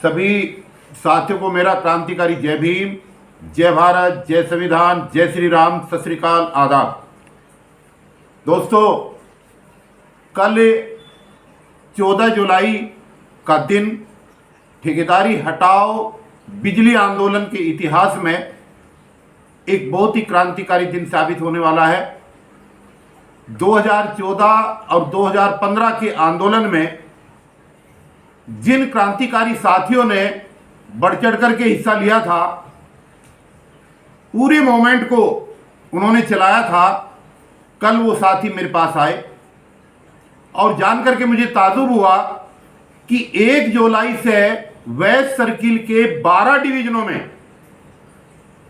सभी साथियों को मेरा क्रांतिकारी जय भीम, जय भारत, जय संविधान, जय श्री राम, सत श्री अकाल, आदाब। दोस्तों, कल 14 जुलाई का दिन ठेकेदारी हटाओ बिजली आंदोलन के इतिहास में एक बहुत ही क्रांतिकारी दिन साबित होने वाला है। 2014 और 2015 के आंदोलन में जिन क्रांतिकारी साथियों ने बढ़ चढ़ करके हिस्सा लिया था, पूरे मोमेंट को उन्होंने चलाया था, कल वो साथी मेरे पास आए और जान करके मुझे ताजुब हुआ कि 1 जुलाई से वेस्ट सर्किल के 12 डिवीजनों में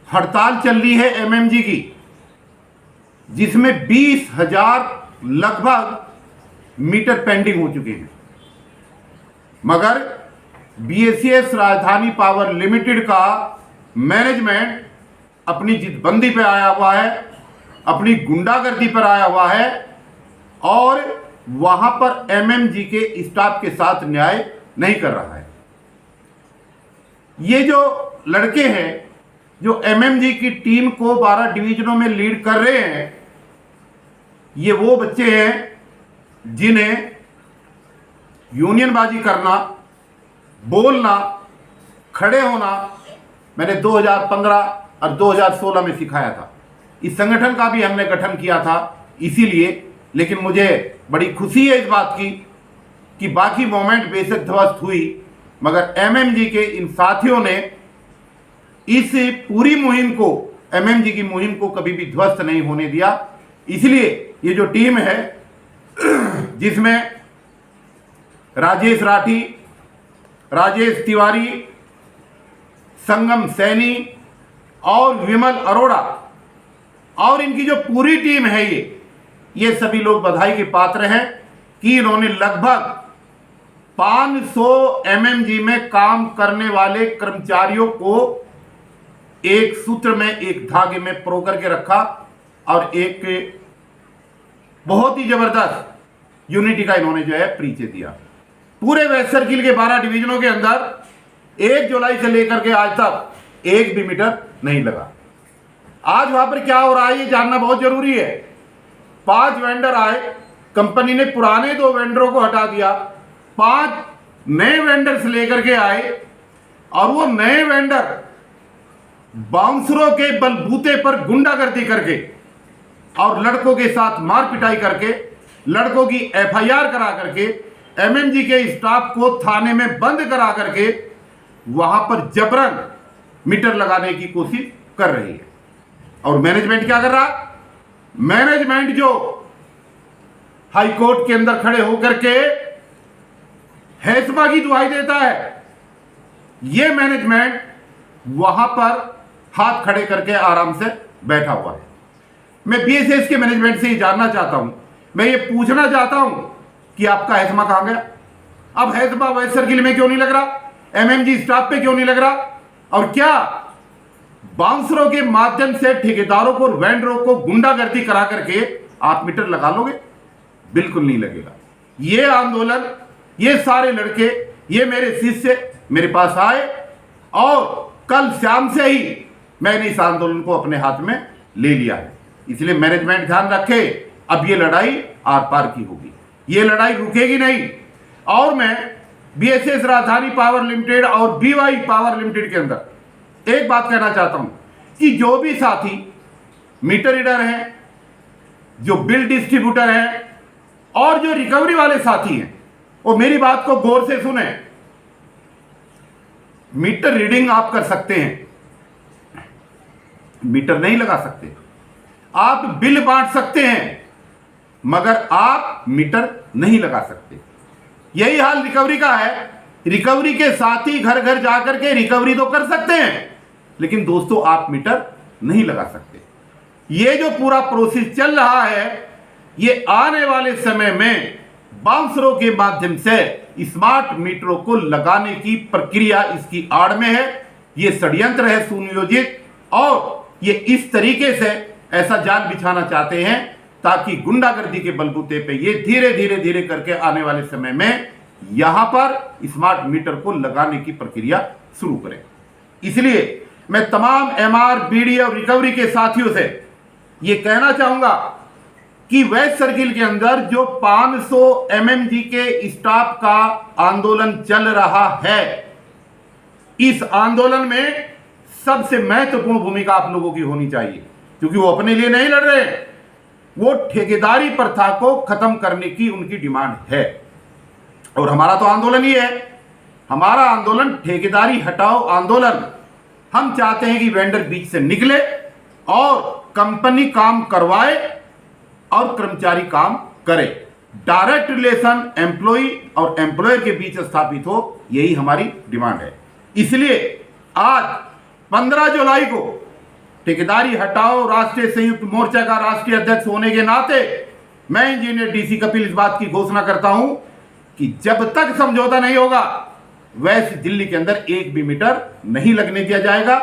हड़ताल चल रही है एमएमजी की, जिसमें 20,000 लगभग मीटर पेंडिंग हो चुके हैं। मगर बीएसईएस राजधानी पावर लिमिटेड का मैनेजमेंट अपनी जिद्दबंदी पे आया हुआ है, अपनी गुंडागर्दी पर आया हुआ है और वहां पर एमएमजी के स्टाफ के साथ न्याय नहीं कर रहा है। ये जो लड़के हैं जो एमएमजी की टीम को 12 डिवीजनों में लीड कर रहे हैं, ये वो बच्चे हैं जिन्हें यूनियनबाजी करना, बोलना, खड़े होना मैंने 2015 और 2016 में सिखाया था। इस संगठन का भी हमने गठन किया था इसीलिए, लेकिन मुझे बड़ी खुशी है इस बात की कि बाकी मोमेंट बेशक ध्वस्त हुई, मगर एमएमजी के इन साथियों ने इस पूरी मुहिम को, एमएमजी की मुहिम को कभी भी ध्वस्त नहीं होने दिया। इसलिए ये जो टीम है जिसमें राजेश राठी, राजेश तिवारी, संगम सैनी और विमल अरोड़ा और इनकी जो पूरी टीम है, ये सभी लोग बधाई के पात्र हैं कि इन्होंने लगभग 500 एमएमजी में काम करने वाले कर्मचारियों को एक सूत्र में, एक धागे में पिरो करके रखा और एक बहुत ही जबरदस्त यूनिटी का इन्होंने जो है परिचय दिया। पूरे वेस्ट सर्किल के 12 डिवीजनों के अंदर 1 जुलाई से लेकर के आज तक एक भी मीटर नहीं लगा। आज वहां पर क्या हो रहा है ये जानना बहुत जरूरी है। 5 वेंडर आए, कंपनी ने पुराने 2 वेंडरों को हटा दिया, 5 नए वेंडर्स लेकर के आए और वो नए वेंडर बाउंसरों के बलबूते पर गुंडागर्दी करके और लड़कों के साथ मार पिटाई करके, लड़कों की एफआईआर करा करके, एमएमजी के स्टाफ को थाने में बंद करा करके वहां पर जबरन मीटर लगाने की कोशिश कर रही है। और मैनेजमेंट क्या कर रहा? मैनेजमेंट जो हाई कोर्ट के अंदर खड़े होकर के हैसमा की दुहाई देता है, ये मैनेजमेंट वहां पर हाथ खड़े करके आराम से बैठा हुआ है। मैं बीएसएस के मैनेजमेंट से ये जानना चाहता हूं, मैं ये पूछना चाहता हूं कि आपका हैसमा कहां गया? अब हैसमा वेस्ट सर्किल में क्यों नहीं लग रहा? एमएमजी स्टाफ पे क्यों नहीं लग रहा? और क्या बाउंसरों के माध्यम से ठेकेदारों को, वेंडरों को गुंडागर्दी करा करके आप मीटर लगा लोगे? बिल्कुल नहीं लगेगा। ये आंदोलन, ये सारे लड़के, ये मेरे शिष्य मेरे पास आए और कल शाम से ही मैंने इस आंदोलन को अपने हाथ में ले लिया है। इसलिए मैनेजमेंट ध्यान रखे, अब ये लड़ाई आर पार की होगी, ये लड़ाई रुकेगी नहीं। और मैं बीएसएस राजधानी पावर लिमिटेड और बीवाई पावर लिमिटेड के अंदर एक बात कहना चाहता हूं कि जो भी साथी मीटर रीडर हैं, जो बिल डिस्ट्रीब्यूटर हैं और जो रिकवरी वाले साथी हैं, वो मेरी बात को गौर से सुने। मीटर रीडिंग आप कर सकते हैं, मीटर नहीं लगा सकते। आप बिल बांट सकते हैं मगर आप मीटर नहीं लगा सकते। यही हाल रिकवरी का है। रिकवरी के साथी घर घर जाकर के रिकवरी तो कर सकते हैं, लेकिन दोस्तों आप मीटर नहीं लगा सकते। ये जो पूरा प्रोसेस चल रहा है, ये आने वाले समय में बाउंसरों के माध्यम से स्मार्ट मीटरों को लगाने की प्रक्रिया इसकी आड़ में है। ये षड्यंत्र है सुनियोजित, और ये इस तरीके से ऐसा जाल बिछाना चाहते हैं ताकि गुंडागर्दी के बलबूते पे ये धीरे धीरे धीरे करके आने वाले समय में यहां पर स्मार्ट मीटर को लगाने की प्रक्रिया शुरू करें। इसलिए मैं तमाम एमआर, बीडी और रिकवरी के साथियों से यह कहना चाहूंगा कि वेस्ट सर्किल के अंदर जो 500 एमएमजी के स्टाफ का आंदोलन चल रहा है, इस आंदोलन में सबसे महत्वपूर्ण भूमिका आप लोगों की होनी चाहिए, क्योंकि वो अपने लिए नहीं लड़ रहे, वो ठेकेदारी प्रथा को खत्म करने की उनकी डिमांड है। और हमारा तो आंदोलन ही है, हमारा आंदोलन ठेकेदारी हटाओ आंदोलन। हम चाहते हैं कि वेंडर बीच से निकले और कंपनी काम करवाए और कर्मचारी काम करे, डायरेक्ट रिलेशन एम्प्लॉय और एम्प्लॉयर के बीच स्थापित हो, यही हमारी डिमांड है। इसलिए आज 15 जुलाई को ठेकेदारी हटाओ राष्ट्रीय संयुक्त मोर्चा का राष्ट्रीय अध्यक्ष होने के नाते मैं इंजीनियर डीसी कपिल इस बात की घोषणा करता हूं कि जब तक समझौता नहीं होगा वेस्ट दिल्ली के अंदर एक भी मीटर नहीं लगने दिया जाएगा।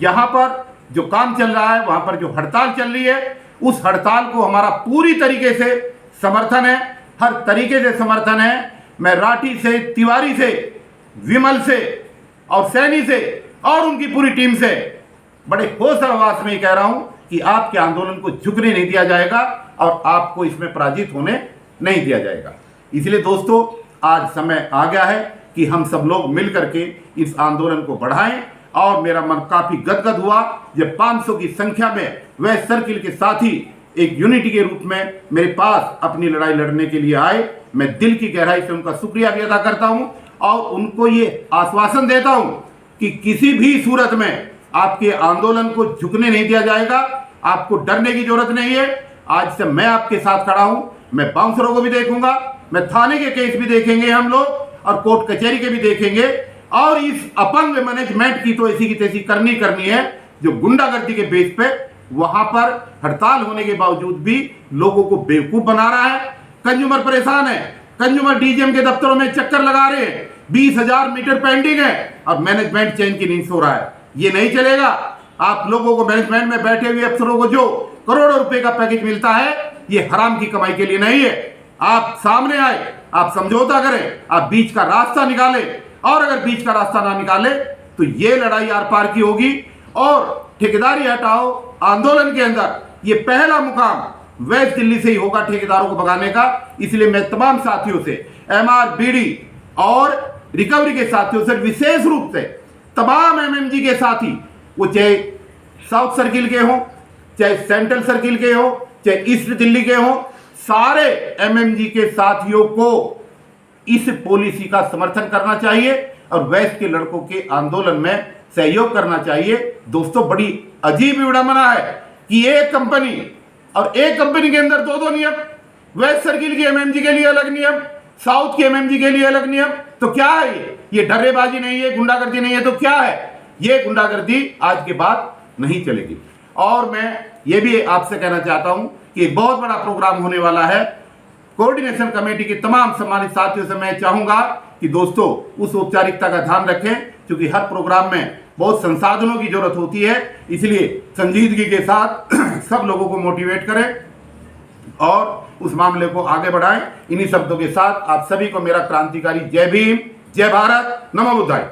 यहां पर जो काम चल रहा है, वहां पर जो हड़ताल चल रही है, उस हड़ताल को हमारा पूरी तरीके से समर्थन है, हर तरीके से समर्थन है। मैं राठी से, तिवारी से, विमल से और सैनी से और उनकी पूरी टीम से बड़े होश आवाज में कह रहा हूं कि आपके आंदोलन को झुकने नहीं दिया जाएगा और आपको इसमें पराजित होने नहीं दिया जाएगा। इसलिए दोस्तों, आज समय आ गया है कि हम सब लोग मिल करके इस आंदोलन को बढ़ाएं और मेरा मन काफी गदगद हुआ जब 500 की संख्या में वेस्ट सर्किल के साथी एक यूनिटी के रूप में मेरे पास अपनी लड़ाई लड़ने के लिए आए। मैं दिल की गहराई से उनका शुक्रिया भी अदा करता हूं और उनको ये आश्वासन देता हूं कि किसी भी सूरत में आपके आंदोलन को झुकने नहीं दिया जाएगा, आपको डरने की जरूरत नहीं है। आज से मैं आपके साथ खड़ा हूं, मैं बाउंसरों को भी देखूंगा, मैं थाने के केस भी देखेंगे हम लोग और कोर्ट कचहरी के भी देखेंगे और इस अपंग मैनेजमेंट की तो ऐसी की तैसी करनी है जो गुंडागर्दी के बेस पे वहां पर हड़ताल होने के बावजूद भी लोगों को बेवकूफ बना रहा है। कंज्यूमर परेशान है, कंज्यूमर डीजीएम के दफ्तरों में चक्कर लगा रहे हैं, 20,000 मीटर पेंडिंग है और मैनेजमेंट चैन की नींद सो रहा है। ये नहीं चलेगा। आप लोगों को मैनेजमेंट में बैठे हुए अफसरों को जो करोड़ों रुपए का पैकेज मिलता है, ये हराम की कमाई के लिए नहीं है। आप सामने आए, आप समझौता करें, आप बीच का रास्ता निकालें और अगर बीच का रास्ता ना निकाले तो ये लड़ाई आर पार की होगी। और ठेकेदारी हटाओ आंदोलन के अंदर ये पहला मुकाम वेस्ट दिल्ली से ही होगा ठेकेदारों को भगाने का। इसलिए मैं तमाम साथियों से, एमआर, बीडी और रिकवरी के साथियों से, विशेष रूप से तमाम एमएमजी के साथी, वो चाहे साउथ सर्किल के हों, चाहे सेंट्रल सर्किल के हों, चाहे ईस्ट दिल्ली के हों, सारे एमएमजी के साथियों को इस पॉलिसी का समर्थन करना चाहिए और वेस्ट के लड़कों के आंदोलन में सहयोग करना चाहिए। दोस्तों, बड़ी अजीब विडंबना है कि एक कंपनी और एक कंपनी के अंदर दो नियम, वेस्ट सर्किल की एमएमजी के लिए अलग नियम, साउथ के एमएमजी के लिए अलग नियम। तो क्या है ये डर्रेबाजी नहीं है, गुंडागर्दी नहीं है, तो क्या है? ये गुंडागर्दी आज के बाद नहीं चलेगी। और मैं ये भी आपसे कहना चाहता हूं कि एक बहुत बड़ा प्रोग्राम होने वाला है। कोऑर्डिनेशन कमेटी के तमाम सम्मानित साथियों से मैं चाहूंगा कि दोस्तों उस औपचारिकता का ध्यान रखें, क्योंकि हर प्रोग्राम में बहुत संसाधनों की जरूरत होती है। इसलिए संजीदगी के साथ सब लोगों को मोटिवेट करें और उस मामले को आगे बढ़ाएं। इन्हीं शब्दों के साथ आप सभी को मेरा क्रांतिकारी जय भीम, जय भारत, नमो बुद्धाय।